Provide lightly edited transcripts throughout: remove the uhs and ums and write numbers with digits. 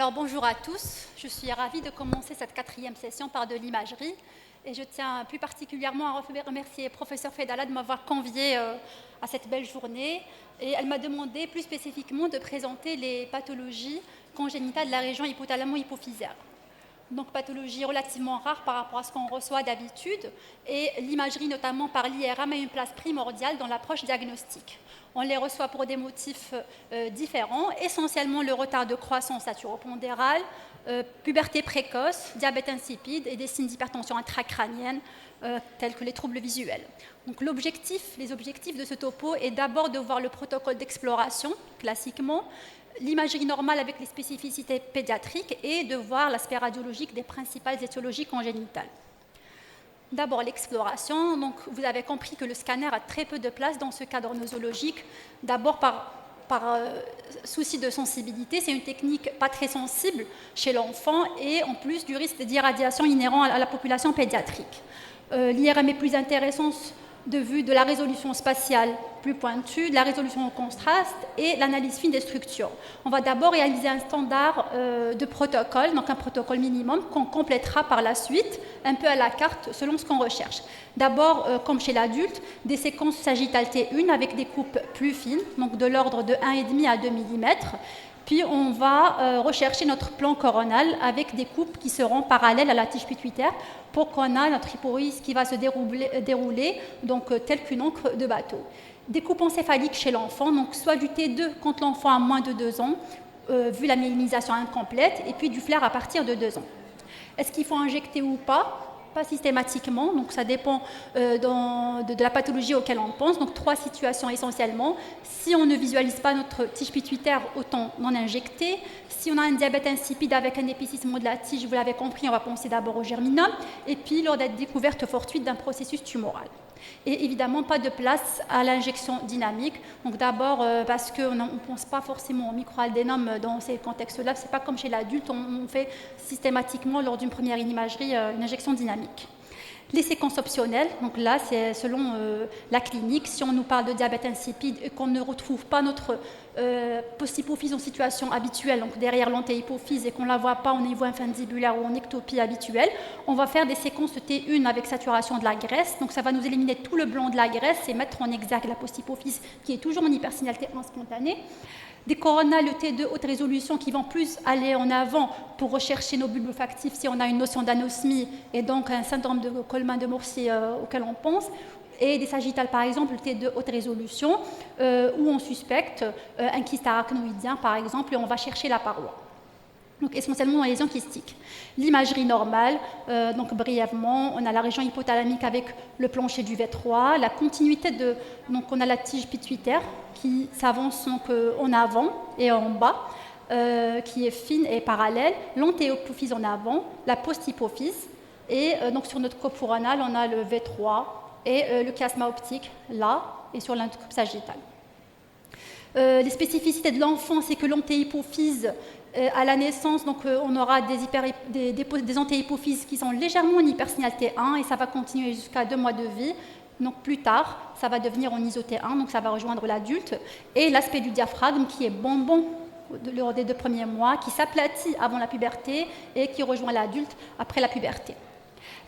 Alors bonjour à tous, je suis ravie de commencer cette 4e session par de l'imagerie et je tiens plus particulièrement à remercier professeur Fedala de m'avoir conviée à cette belle journée et elle m'a demandé plus spécifiquement de présenter les pathologies congénitales de la région hypothalamo-hypophysaire. Donc pathologie relativement rare par rapport à ce qu'on reçoit d'habitude et l'imagerie notamment par l'IRM a une place primordiale dans l'approche diagnostique. On les reçoit pour des motifs différents, essentiellement le retard de croissance aturopondérale, puberté précoce, diabète insipide et des signes d'hypertension intracrânienne tels que les troubles visuels. Donc les objectifs de ce topo est d'abord de voir le protocole d'exploration, classiquement, l'imagerie normale avec les spécificités pédiatriques et de voir l'aspect radiologique des principales étiologies congénitales. D'abord l'exploration, donc vous avez compris que le scanner a très peu de place dans ce cadre nosologique, d'abord par souci de sensibilité, c'est une technique pas très sensible chez l'enfant et en plus du risque d'irradiation inhérent à la population pédiatrique. L'IRM est plus intéressant de vue de la résolution spatiale plus pointue, de la résolution au contraste et l'analyse fine des structures. On va d'abord réaliser un standard de protocole, donc un protocole minimum qu'on complétera par la suite, un peu à la carte selon ce qu'on recherche. D'abord, comme chez l'adulte, des séquences sagittales T1 avec des coupes plus fines, donc de l'ordre de 1,5 à 2 mm. Puis on va rechercher notre plan coronal avec des coupes qui seront parallèles à la tige pituitaire pour qu'on ait notre hypohyse qui va se dérouler donc telle qu'une encre de bateau. Des coupes encéphaliques chez l'enfant, donc soit du T2 quand l'enfant a moins de 2 ans, vu la myélinisation incomplète, et puis du flair à partir de 2 ans. Est-ce qu'il faut injecter ou pas ? Pas systématiquement, donc ça dépend de la pathologie auquel on pense. Donc 3 situations essentiellement. Si on ne visualise pas notre tige pituitaire, autant non injecter. Si on a un diabète insipide avec un épaississement de la tige, vous l'avez compris, on va penser d'abord au germinum. Et puis lors de la découverte fortuite d'un processus tumoral. Et évidemment, pas de place à l'injection dynamique. Donc d'abord, parce qu'on ne pense pas forcément au microaldénome dans ces contextes-là. Ce n'est pas comme chez l'adulte, on fait systématiquement, lors d'une première imagerie, une injection dynamique. Les séquences optionnelles, donc là, c'est selon la clinique. Si on nous parle de diabète insipide et qu'on ne retrouve pas notre posthypophyse en situation habituelle, donc derrière l'antéhypophyse, et qu'on ne la voit pas au niveau infundibulaire ou en ectopie habituelle, on va faire des séquences de T1 avec saturation de la graisse. Donc ça va nous éliminer tout le blanc de la graisse et mettre en exergue la posthypophyse qui est toujours en hypersignalité inspontanée. Des coronales T2 haute résolution qui vont plus aller en avant pour rechercher nos bulbes olfactifs si on a une notion d'anosmie et donc un syndrome de Coleman de Morsier auquel on pense, et des sagittales par exemple T2 haute résolution où on suspecte un kyste arachnoïdien par exemple et on va chercher la paroi. Donc essentiellement dans les lésions kystiques. L'imagerie normale, donc brièvement, on a la région hypothalamique avec le plancher du V3, la continuité donc on a la tige pituitaire qui s'avance donc en avant et en bas, qui est fine et parallèle, l'antéhypophyse en avant, la posthypophyse, et donc sur notre coupe couronale, on a le V3 et le chiasma optique là et sur l'intercoupe sagittale. Les spécificités de l'enfant, c'est que l'antéhypophyse à la naissance, donc, on aura des antéhypophyses qui sont légèrement en hypersignalité 1 et ça va continuer jusqu'à 2 mois de vie. Donc plus tard, ça va devenir en iso-T1, donc ça va rejoindre l'adulte. Et l'aspect du diaphragme qui est bonbon lors des 2 premiers mois, qui s'aplatit avant la puberté et qui rejoint l'adulte après la puberté.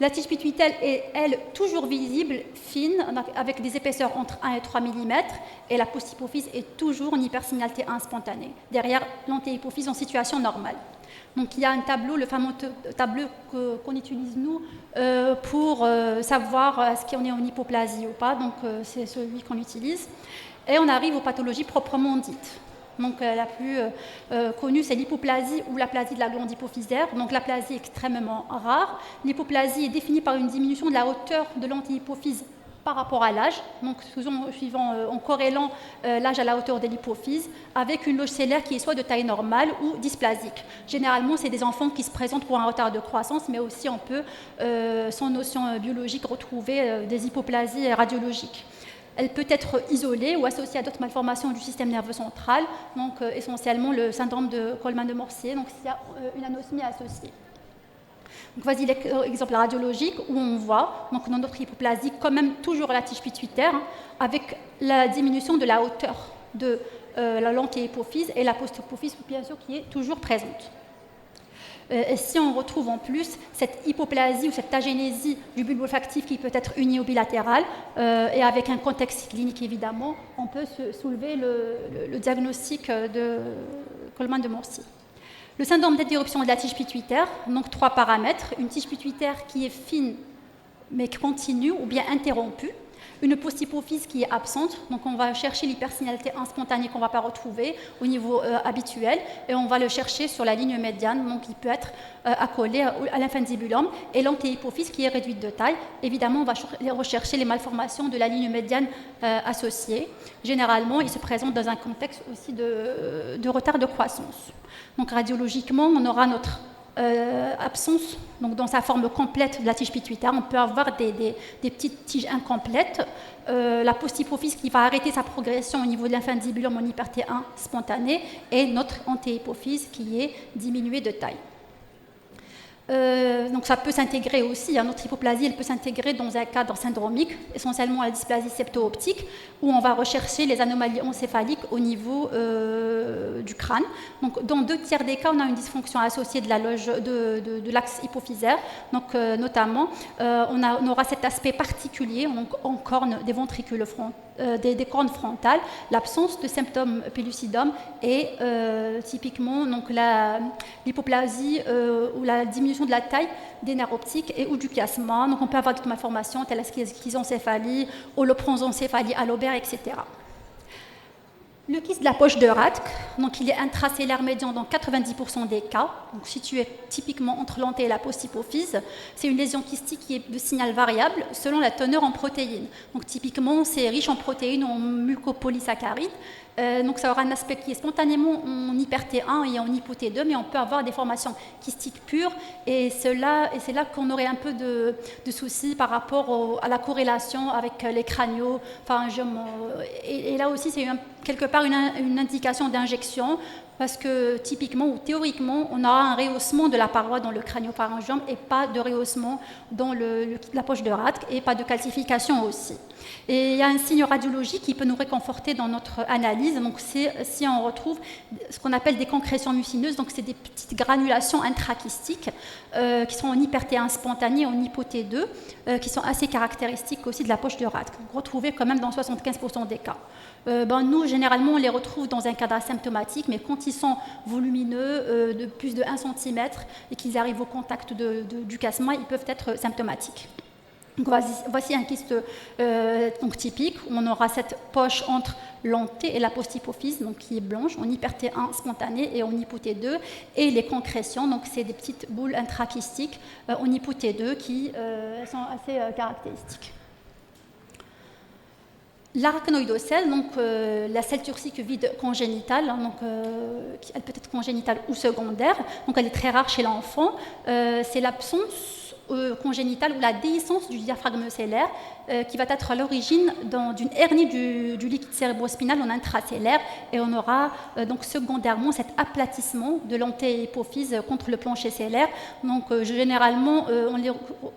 La tige pituitaire est, elle, toujours visible, fine, avec des épaisseurs entre 1 et 3 mm, et la posthypophyse est toujours en hypersignalité 1 spontanée, derrière l'antéhypophyse en situation normale. Donc il y a un tableau, le fameux tableau qu'on utilise nous pour savoir est-ce qu'on est en hypoplasie ou pas, donc c'est celui qu'on utilise. Et on arrive aux pathologies proprement dites. Donc la plus connue, c'est l'hypoplasie ou l'aplasie de la glande hypophysaire. Donc l'aplasie est extrêmement rare. L'hypoplasie est définie par une diminution de la hauteur de l'antéhypophyse par rapport à l'âge, donc en corrélant l'âge à la hauteur de l'hypophyse, avec une loge céliaire qui est soit de taille normale ou dysplasique. Généralement, c'est des enfants qui se présentent pour un retard de croissance, mais aussi on peut, sans notion biologique, retrouver des hypoplasies radiologiques. Elle peut être isolée ou associée à d'autres malformations du système nerveux central, donc essentiellement le syndrome de Coleman de Morsier, donc s'il y a une anosmie associée. Donc voici l'exemple radiologique où on voit donc dans notre hypoplasie quand même toujours la tige pituitaire avec la diminution de la hauteur de la l'antéhypophyse et la posthypophyse bien sûr qui est toujours présente. Et si on retrouve en plus cette hypoplasie ou cette agénésie du bulbe olfactif qui peut être uni ou bilatéral, et avec un contexte clinique évidemment, on peut soulever le diagnostic de Coleman de Morsi. Le syndrome d'interruption de la tige pituitaire, donc 3 paramètres, une tige pituitaire qui est fine mais continue ou bien interrompue, une posthypophyse qui est absente, donc on va chercher l'hypersignalité inspontanée qu'on ne va pas retrouver au niveau habituel, et on va le chercher sur la ligne médiane, donc il peut être accolé à l'infundibulum, et l'antéhypophyse qui est réduite de taille. Évidemment, on va rechercher les malformations de la ligne médiane associée. Généralement, il se présente dans un contexte aussi de retard de croissance. Donc radiologiquement, on aura notre absence, donc dans sa forme complète de la tige pituitaire, on peut avoir des petites tiges incomplètes, la posthypophyse qui va arrêter sa progression au niveau de l'infundibulum en hyper-T1 spontané, et notre antéhypophyse qui est diminuée de taille. Donc ça peut s'intégrer aussi, notre hypoplasie, elle peut s'intégrer dans un cadre syndromique, essentiellement la dysplasie septo-optique, où on va rechercher les anomalies encéphaliques au niveau du crâne. Donc dans 2 tiers des cas, on a une dysfonction associée de la loge de l'axe hypophysaire, donc notamment on aura cet aspect particulier en corne des ventricules des cornes frontales, l'absence de symptômes pellucidum et typiquement donc l'hypoplasie ou la diminution de la taille des nerfs optiques et ou du chiasma. Donc on peut avoir d'autres malformations telles la schizoencéphalie, holopronzoncéphalie allobaire, etc. Le kyste de la poche de Rathke, donc il est intracellaire médian dans 90% des cas, donc situé typiquement entre l'anté et la posthypophyse. C'est une lésion kystique qui est de signal variable selon la teneur en protéines. Donc typiquement, c'est riche en protéines, en mucopolysaccharides. Donc ça aura un aspect qui est spontanément en hyper-T1 et en hypo-T2, mais on peut avoir des formations kystiques pures, et c'est là qu'on aurait un peu de soucis par rapport à la corrélation avec les craniaux, et là aussi c'est quelque part une indication d'injection, parce que typiquement ou théoriquement, on aura un rehaussement de la paroi dans le crânio-pharyngium et pas de rehaussement dans la poche de Rathke, et pas de calcification aussi. Et il y a un signe radiologique qui peut nous réconforter dans notre analyse. Donc si on retrouve ce qu'on appelle des concrétions mucineuses, donc c'est des petites granulations intrakystiques qui sont en hyper-T1 spontané, en hypo-T2, qui sont assez caractéristiques aussi de la poche de Rathke, retrouvées quand même dans 75% des cas. Nous, généralement, on les retrouve dans un cadre asymptomatique, mais quand ils sont volumineux, de plus de 1 cm, et qu'ils arrivent au contact du chiasma, ils peuvent être symptomatiques. Donc, voici un kyste donc typique, où on aura cette poche entre l'anté et la posthypophyse, donc qui est blanche, en hyper-T1 spontané et en hypo-T2, et les concrétions, donc c'est des petites boules intrakystiques en hypo-T2 qui sont assez caractéristiques. L'arachnoïdocèle, donc la selle turcique vide congénitale, donc, elle peut être congénitale ou secondaire, donc elle est très rare chez l'enfant, c'est l'absence congénitale ou la déhiscence du diaphragme cellaire qui va être à l'origine d'une hernie du liquide cérébrospinal en intracellaire, et on aura donc secondairement cet aplatissement de l'antéhypophyse contre le plancher cellaire. Donc généralement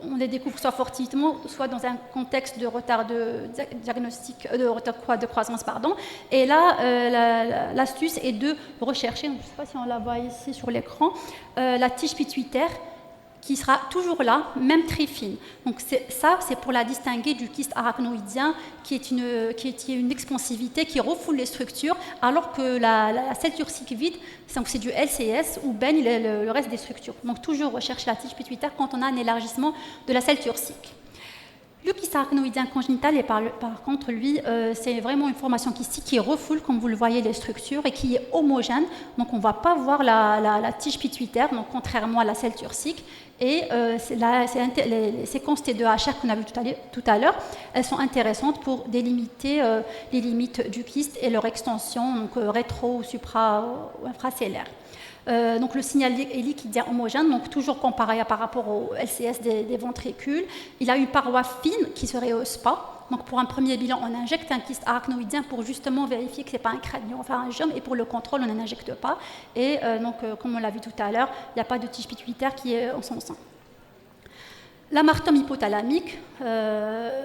on les découvre soit fortuitement, soit dans un contexte de retard de diagnostic, de retard de croissance, pardon. Et là l'astuce est de rechercher, je ne sais pas si on la voit ici sur l'écran, la tige pituitaire qui sera toujours là, même très fine. Donc c'est pour la distinguer du kyste arachnoïdien, qui est une expansivité qui refoule les structures, alors que la selle turcique vide, c'est du LCS où baigne le reste des structures. Donc toujours rechercher la tige pituitaire quand on a un élargissement de la selle turcique. Le kyste arachnoïdien congénital, et par contre, lui, c'est vraiment une formation kystique qui refoule, comme vous le voyez, les structures, et qui est homogène. Donc on ne va pas voir la tige pituitaire, donc contrairement à la selle turcique. Et les séquences T2HR qu'on a vues tout à l'heure, elles sont intéressantes pour délimiter les limites du kyste et leur extension, donc rétro ou supra ou infracellaire. Donc le signal est liquidien homogène, donc toujours comparé par rapport au LCS des ventricules. Il a une paroi fine qui ne se rehausse pas. Donc pour un premier bilan, on injecte un kyste arachnoïdien pour justement vérifier que ce n'est pas un crânio-pharyngium, et pour le contrôle, on n'en injecte pas. Et donc, comme on l'a vu tout à l'heure, il n'y a pas de tige pituitaire qui est en son sein. L'amartome hypothalamique,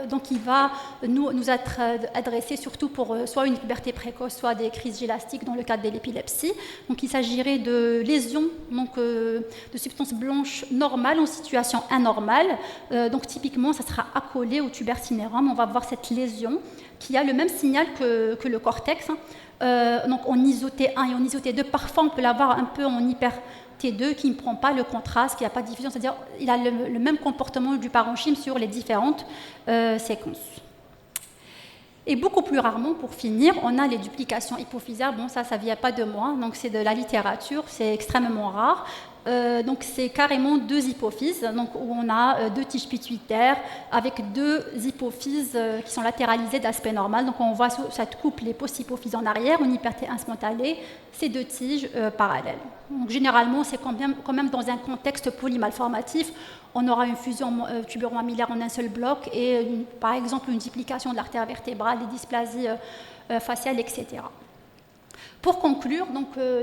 donc il va nous être adressé surtout pour soit une puberté précoce, soit des crises gélastiques dans le cadre de l'épilepsie. Donc il s'agirait de lésions donc, de substances blanches normales en situation anormale. Donc typiquement, ça sera accolé au tuber cinérum. On va voir cette lésion qui a le même signal que le cortex. Donc en isoté 1 et en isoté 2, parfois on peut l'avoir un peu en hyper T2 qui ne prend pas le contraste, qui n'a pas de diffusion, c'est-à-dire qu'il a le même comportement du parenchyme sur les différentes séquences. Et beaucoup plus rarement, pour finir, on a les duplications hypophysaires. Bon, ça ne vient pas de moi, donc c'est de la littérature, c'est extrêmement rare. Donc c'est carrément 2 hypophyses, donc où on a 2 tiges pituitaires avec 2 hypophyses qui sont latéralisées d'aspect normal. Donc on voit cette couple les post-hypophyses en arrière, une hyperté instantanée, ces 2 tiges parallèles. Donc généralement, c'est quand même dans un contexte polymalformatif. On aura une fusion tubéro-mammillaire en un seul bloc et par exemple une duplication de l'artère vertébrale, des dysplasies faciales, etc. Pour conclure,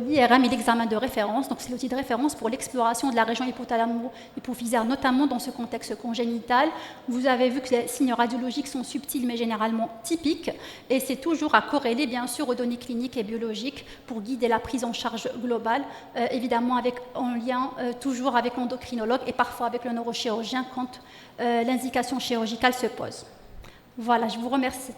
l'IRM est l'examen de référence, donc c'est l'outil de référence pour l'exploration de la région hypothalamo-hypophysaire, notamment dans ce contexte congénital. Vous avez vu que les signes radiologiques sont subtils mais généralement typiques, et c'est toujours à corréler bien sûr aux données cliniques et biologiques pour guider la prise en charge globale, évidemment en lien toujours avec l'endocrinologue et parfois avec le neurochirurgien quand l'indication chirurgicale se pose. Voilà, je vous remercie.